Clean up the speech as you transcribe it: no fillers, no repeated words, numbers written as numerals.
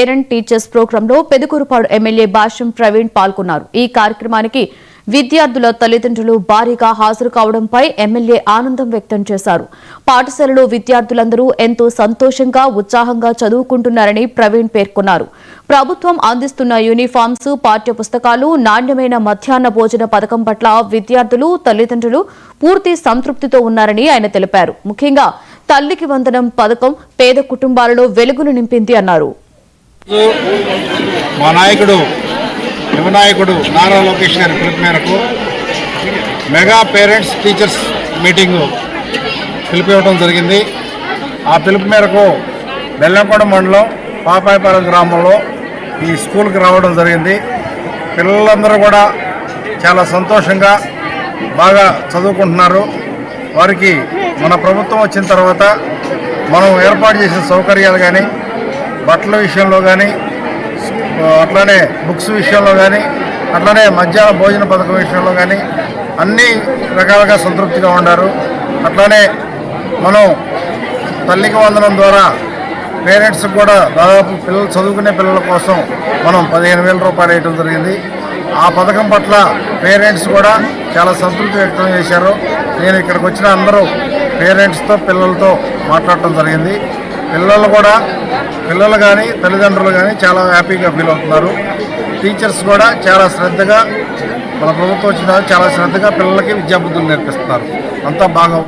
Parent teachers ప్రోగ్రాంలో Pedakurapadu MLA భాష్యం ప్రవీణ్ పాల్గొన్నారు. ఈ కార్యక్రమానికి విద్యార్థుల తల్లిదండ్రులు భారీగా హాజరు కావడంపై ఎమ్మెల్యే ఆనందం వ్యక్తం చేశారు. పాఠశాలలో విద్యార్థులందరూ ఎంతో సంతోషంగా ఉత్సాహంగా చదువుకుంటున్నారని ప్రవీణ్ పేర్కొన్నారు. ప్రభుత్వం అందిస్తున్న యూనిఫామ్స్, పాఠ్య పుస్తకాలు, నాణ్యమైన మధ్యాహ్న భోజన పథకం పట్ల విద్యార్థులు, తల్లిదండ్రులు పూర్తి సంతృప్తితో ఉన్నారని ఆయన తెలిపారు. ముఖ్యంగా తల్లికి వందనం పథకం పేద కుటుంబాలలో వెలుగులు నింపింది అన్నారు. యువనాయకుడు నారా లోకేష్ గారి పిలుపు మేరకు మెగా పేరెంట్స్ టీచర్స్ మీటింగు పిలిపివ్వడం జరిగింది. ఆ పిలుపు మేరకు బెల్లంకొండ మండలం పాపాయపాలెం గ్రామంలో ఈ స్కూల్కి రావడం జరిగింది. పిల్లలందరూ కూడా చాలా సంతోషంగా బాగా చదువుకుంటున్నారు. వారికి మన ప్రభుత్వం వచ్చిన తర్వాత మనం ఏర్పాటు చేసిన సౌకర్యాలు కానీ, బట్టల విషయంలో కానీ, అట్లానే బుక్స్ విషయంలో కానీ, అట్లానే మధ్యాహ్న భోజన పథకం విషయంలో కానీ అన్ని రకాలుగా సంతృప్తిగా ఉన్నారు. అట్లానే మనం తల్లికి వందనం ద్వారా పేరెంట్స్కి కూడా దాదాపు చదువుకునే పిల్లల కోసం మనం 15,000 రూపాయలు వేయడం జరిగింది. ఆ పథకం పట్ల పేరెంట్స్ కూడా చాలా సంతృప్తి వ్యక్తం చేశారు. నేను ఇక్కడికి వచ్చిన అందరూ పేరెంట్స్తో పిల్లలతో మాట్లాడటం జరిగింది. పిల్లలు కానీ తల్లిదండ్రులు కానీ చాలా హ్యాపీగా ఫీల్ అవుతున్నారు. టీచర్స్ కూడా చాలా శ్రద్ధగా మన ప్రభుత్వం వచ్చిన చాలా శ్రద్ధగా పిల్లలకి విద్యాబుద్ధులు నేర్పిస్తున్నారు. అంతా బాగా